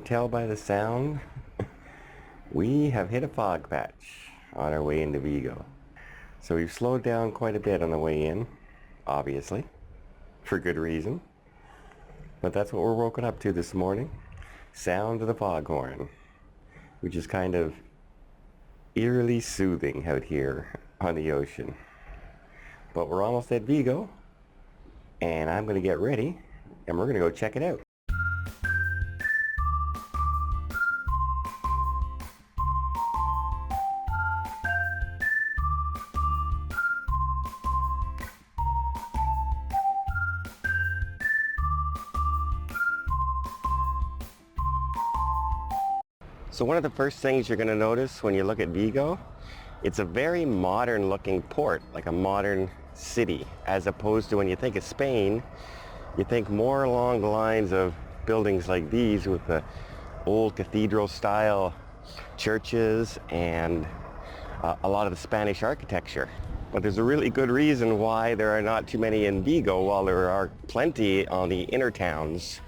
tell by the sound, we have hit a fog patch on our way into Vigo. So we've slowed down quite a bit on the way in, obviously, for good reason. But that's what we're woken up to this morning. Sound of the foghorn, which is kind of eerily soothing out here on the ocean. But we're almost at Vigo, and I'm going to get ready, and we're going to go check it out. So one of the first things you're going to notice when you look at Vigo, it's a very modern looking port, like a modern city, as opposed to when you think of Spain, you think more along the lines of buildings like these with the old cathedral style churches and a lot of the Spanish architecture. But there's a really good reason why there are not too many in Vigo, while there are plenty on the inner towns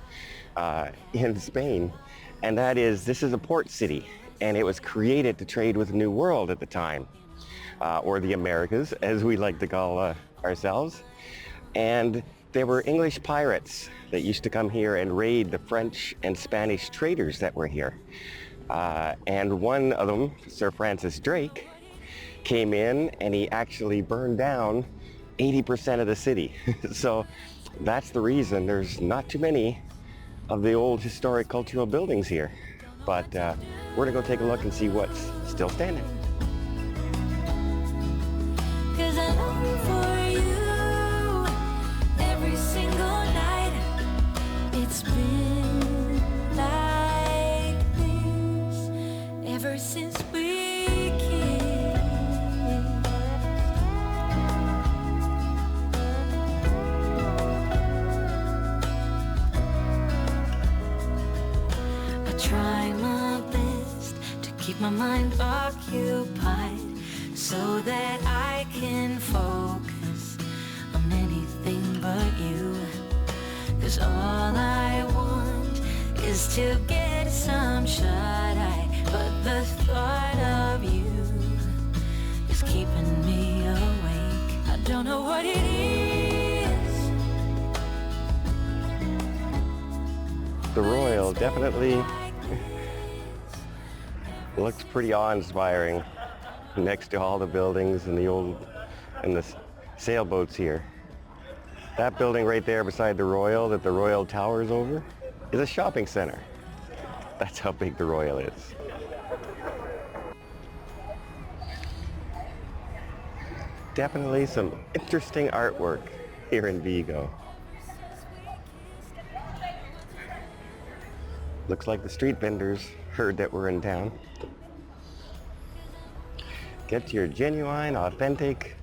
in Spain. And that is, this is a port city, and it was created to trade with the New World at the time, or the Americas, as we like to call ourselves. And there were English pirates that used to come here and raid the French and Spanish traders that were here. And one of them, Sir Francis Drake, came in and he actually burned down 80% of the city. So that's the reason there's not too many of the old historic cultural buildings here. But we're gonna go take a look and see what's still standing. 'Cause I long for you every single night. It's been like this ever since we kissed. I try my best to keep my mind occupied so that I can focus on anything but you. 'Cause all I want is to get some shut-eye, but the thought of you is keeping me awake. I don't know what it is. The Royal definitely looks pretty awe-inspiring next to all the buildings and the sailboats here. That building right there beside the Royal that the Royal towers over is a shopping center. That's how big the Royal is. Definitely some interesting artwork here in Vigo. Looks like the street vendors heard that we're in town. Get your genuine, authentic,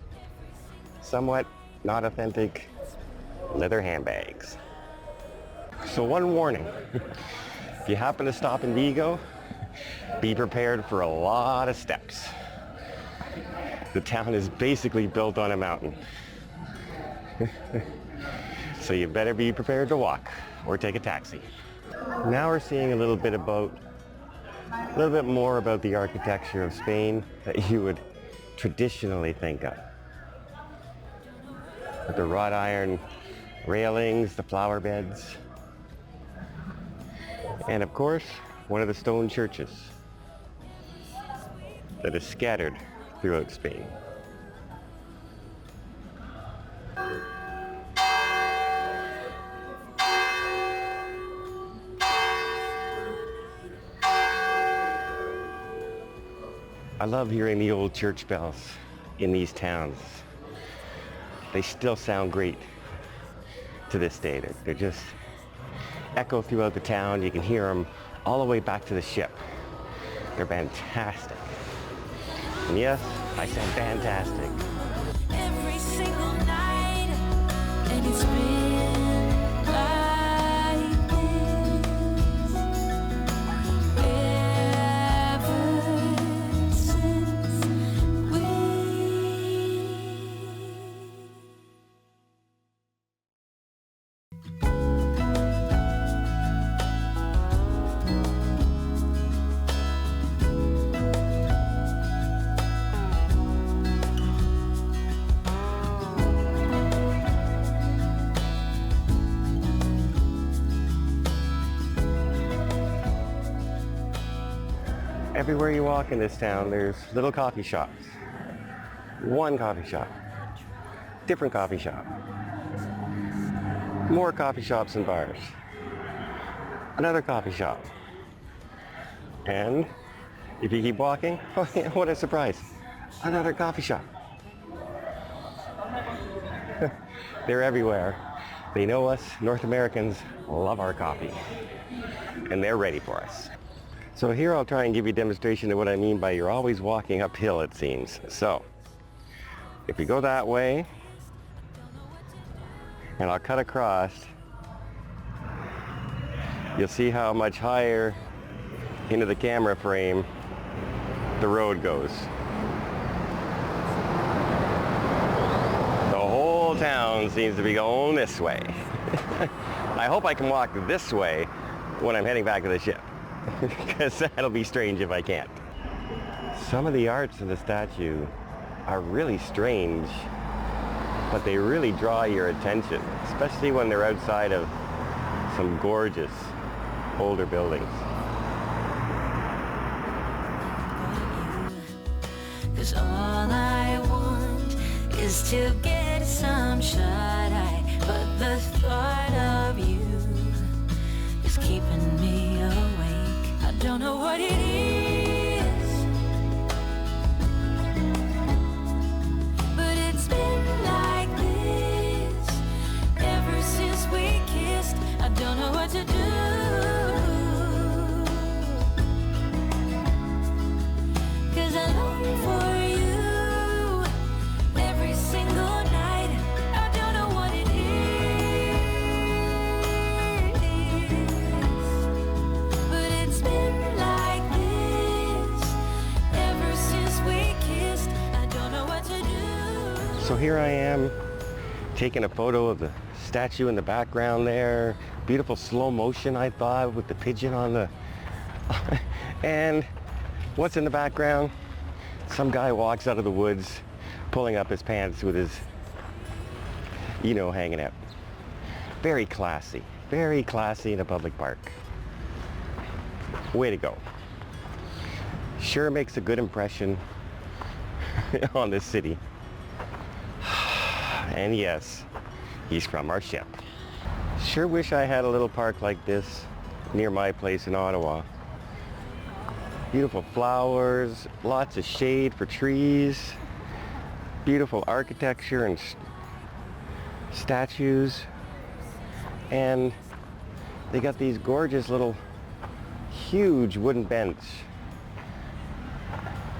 somewhat not authentic leather handbags. So one warning, if you happen to stop in Vigo, be prepared for a lot of steps. The town is basically built on a mountain. So you better be prepared to walk or take a taxi. Now we're seeing a little bit more about the architecture of Spain that you would traditionally think of. With the wrought iron railings, the flower beds, and of course, one of the stone churches that is scattered throughout Spain. I love hearing the old church bells in these towns. They still sound great to this day. They just echo throughout the town. You can hear them all the way back to the ship. They're fantastic. And yes, I said fantastic. Every single night, and it's been like this ever since we. Everywhere you walk in this town, there's little coffee shops. One coffee shop. Different coffee shop. More coffee shops and bars. Another coffee shop. And if you keep walking, what a surprise. Another coffee shop. They're everywhere. They know us, North Americans, love our coffee. And they're ready for us. So here I'll try and give you a demonstration of what I mean by you're always walking uphill, it seems. So, if you go that way, and I'll cut across, you'll see how much higher into the camera frame the road goes. The whole town seems to be going this way. I hope I can walk this way when I'm heading back to the ship, because that'll be strange if I can't. Some of the arts in the statue are really strange, but they really draw your attention, especially when they're outside of some gorgeous older buildings. 'Cause all I want is to get some shut-eye, but the thought of you is keeping me awake. I don't know what it is, but it's been like this ever since we kissed. I don't know what to do, 'cause I long for you every single night. I don't know what it is, but it's been like this ever since we kissed. I don't know what to do. So here I am, taking a photo of the statue in the background there. Beautiful slow motion, I thought, with the pigeon on the... And what's in the background? Some guy walks out of the woods, pulling up his pants with his, hanging out. Very classy in a public park. Way to go. Sure makes a good impression on this city. And yes, he's from our ship. Sure wish I had a little park like this near my place in Ottawa. Beautiful flowers, lots of shade for trees, beautiful architecture and statues, and they got these gorgeous little huge wooden bench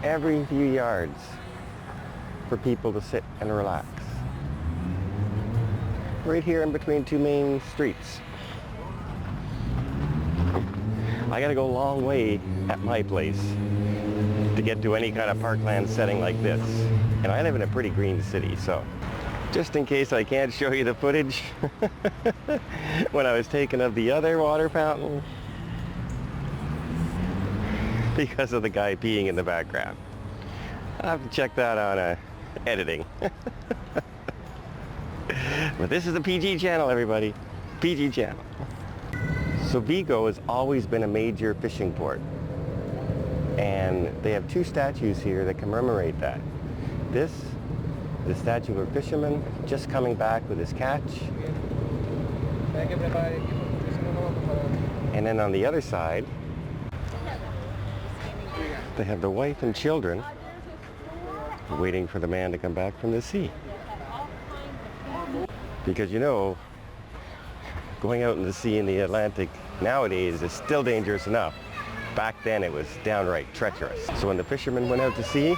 every few yards for people to sit and relax. Right here in between two main streets. I gotta go a long way at my place to get to any kind of parkland setting like this. And I live in a pretty green city, so just in case I can't show you the footage when I was taking of the other water fountain because of the guy peeing in the background. I'll have to check that on editing. But this is the PG channel, everybody. PG channel. So Vigo has always been a major fishing port. And they have two statues here that commemorate that. This, the statue of a fisherman just coming back with his catch. And then on the other side, they have the wife and children waiting for the man to come back from the sea. Because going out in the sea in the Atlantic nowadays is still dangerous enough. Back then it was downright treacherous. So when the fishermen went out to sea,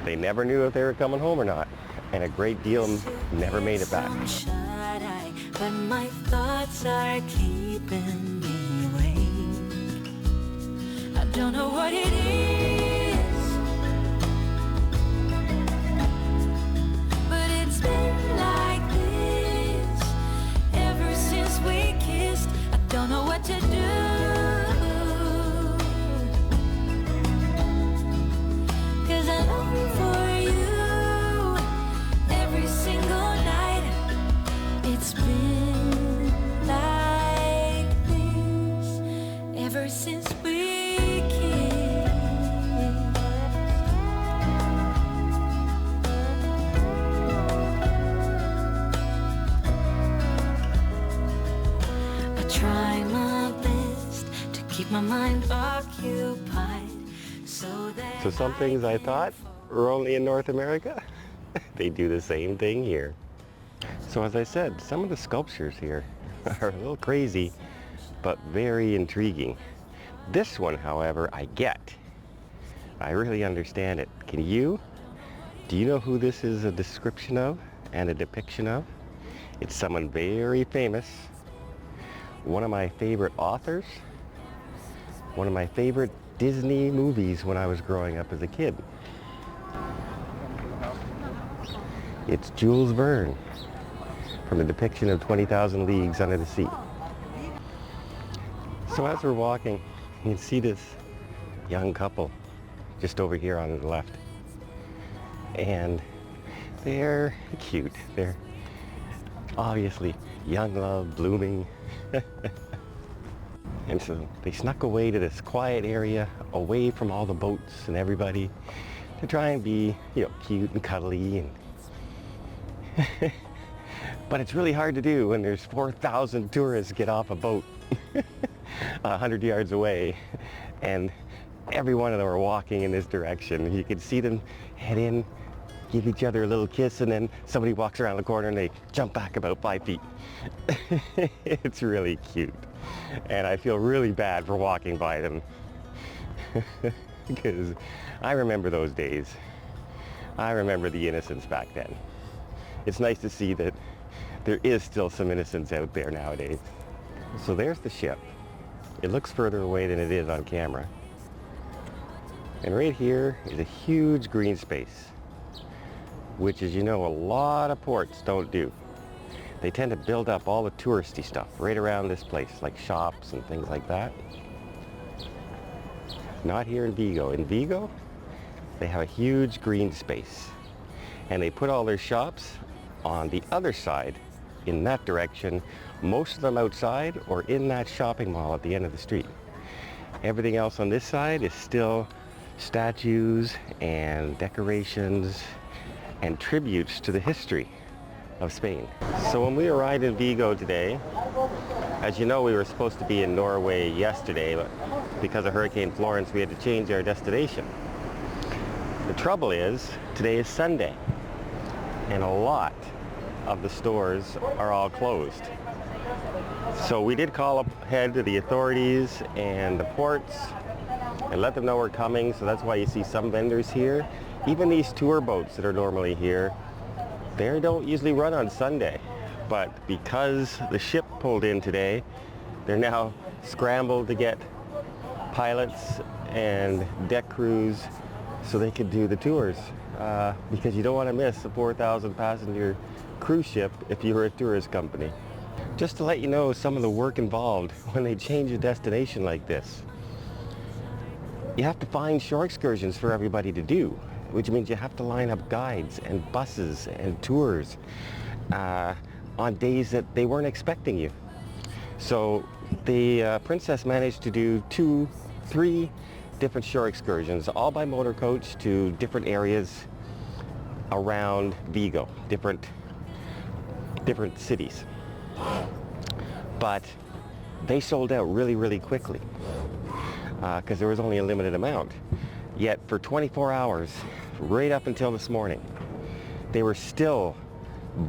they never knew if they were coming home or not. And a great deal never made it back. But my thoughts are keeping me awake. I don't know what it is, but it's been like this ever since we kissed. I don't know what to do, 'cause I long for you every single night. It's been like this ever since we kissed. keep my mind occupied so that So some things I thought were only in North America, they do the same thing here. So as I said, some of the sculptures here are a little crazy, but very intriguing. This one, however, I get. I really understand it. Can you? Do you know who this is a description of and a depiction of? It's someone very famous, one of my favorite authors, one of my favorite Disney movies when I was growing up as a kid. It's Jules Verne from the depiction of 20,000 Leagues Under the Sea. So as we're walking, you can see this young couple just over here on the left. And they're cute. They're obviously young love blooming. And so they snuck away to this quiet area away from all the boats and everybody to try and be, cute and cuddly. And but it's really hard to do when there's 4,000 tourists get off a boat 100 yards away, and every one of them are walking in this direction. You can see them head in, give each other a little kiss, and then somebody walks around the corner and they jump back about 5 feet. It's really cute. And I feel really bad for walking by them because I remember those days. I remember the innocence back then. It's nice to see that there is still some innocence out there nowadays. So there's the ship. It looks further away than it is on camera. And right here is a huge green space, which, as you know, a lot of ports don't do. They tend to build up all the touristy stuff right around this place, like shops and things like that. Not here in Vigo. In Vigo, they have a huge green space, and they put all their shops on the other side, in that direction, most of them outside or in that shopping mall at the end of the street. Everything else on this side is still statues and decorations and tributes to the history of Spain. So when we arrived in Vigo today, as you know, we were supposed to be in Norway yesterday, but because of Hurricane Florence, we had to change our destination. The trouble is, today is Sunday, and a lot of the stores are all closed. So we did call ahead to the authorities and the ports and let them know we're coming, so that's why you see some vendors here. Even these tour boats that are normally here, they don't usually run on Sunday, but because the ship pulled in today, they're now scrambled to get pilots and deck crews so they could do the tours, because you don't want to miss a 4,000 passenger cruise ship if you're a tourist company. Just to let you know some of the work involved when they change a destination like this. You have to find shore excursions for everybody to do, which means you have to line up guides and buses and tours on days that they weren't expecting you. So the Princess managed to do 3 different shore excursions, all by motor coach to different areas around Vigo, different cities. But they sold out really, really quickly because there was only a limited amount. Yet for 24 hours, right up until this morning, they were still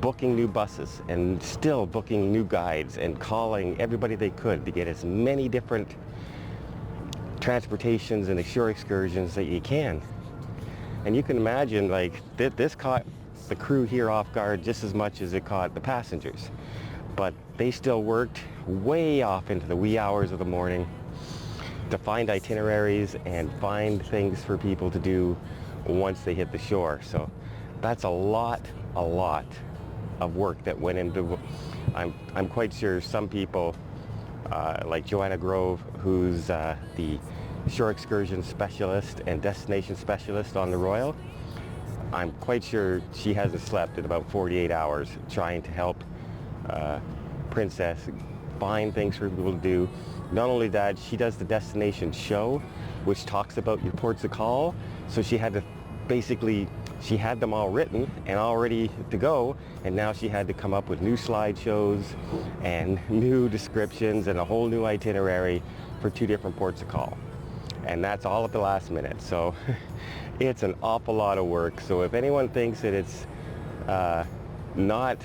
booking new buses and still booking new guides and calling everybody they could to get as many different transportations and shore excursions that you can. And you can imagine, like, this caught the crew here off guard just as much as it caught the passengers. But they still worked way off into the wee hours of the morning to find itineraries and find things for people to do once they hit the shore. So that's a lot of work that went into. I'm quite sure some people, like Joanna Grove, who's the shore excursion specialist and destination specialist on the Royal, I'm quite sure she hasn't slept in about 48 hours trying to help Princess find things for people to do. Not only that, she does the destination show, which talks about your ports of call. So she had to she had them all written and all ready to go, and now she had to come up with new slideshows and new descriptions and a whole new itinerary for 2 different ports of call. And that's all at the last minute. So it's an awful lot of work. So if anyone thinks that it's not,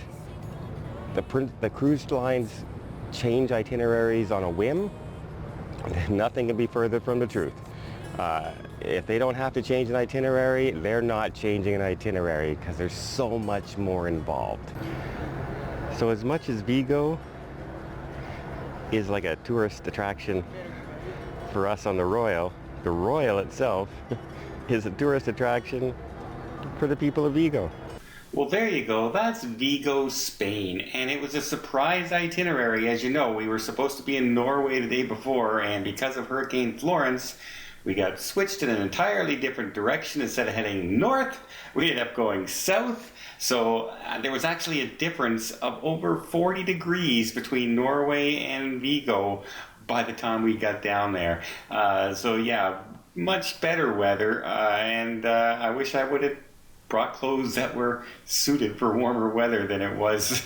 the cruise lines change itineraries on a whim, nothing can be further from the truth. If they don't have to change an itinerary, they're not changing an itinerary because there's so much more involved. So as much as Vigo is like a tourist attraction for us on the Royal itself is a tourist attraction for the people of Vigo. Well, there you go. That's Vigo, Spain. And it was a surprise itinerary. As you know, we were supposed to be in Norway the day before, and because of Hurricane Florence, we got switched in an entirely different direction. Instead of heading north, we ended up going south. So there was actually a difference of over 40 degrees between Norway and Vigo by the time we got down there. So yeah, much better weather. And I wish I would have brought clothes that were suited for warmer weather than it was.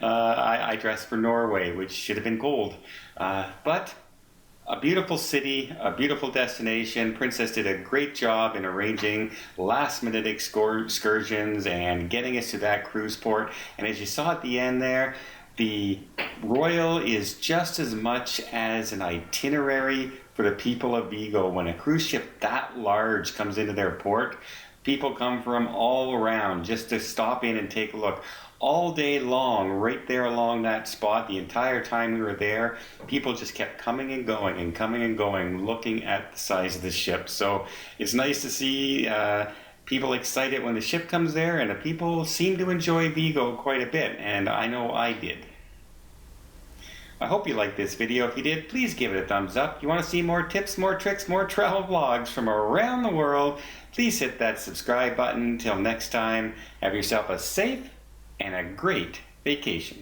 I dressed for Norway, which should have been cold. But a beautiful city, a beautiful destination. Princess did a great job in arranging last-minute excursions and getting us to that cruise port. And as you saw at the end there, the Royal is just as much as an itinerary for the people of Vigo. When a cruise ship that large comes into their port, people come from all around just to stop in and take a look. All day long, right there along that spot, the entire time we were there, people just kept coming and going and coming and going, looking at the size of the ship. So it's nice to see people excited when the ship comes there, and the people seem to enjoy Vigo quite a bit, and I know I did. I hope you liked this video. If you did, please give it a thumbs up. You want to see more tips, more tricks, more travel vlogs from around the world, please hit that subscribe button. Till next time, have yourself a safe and a great vacation.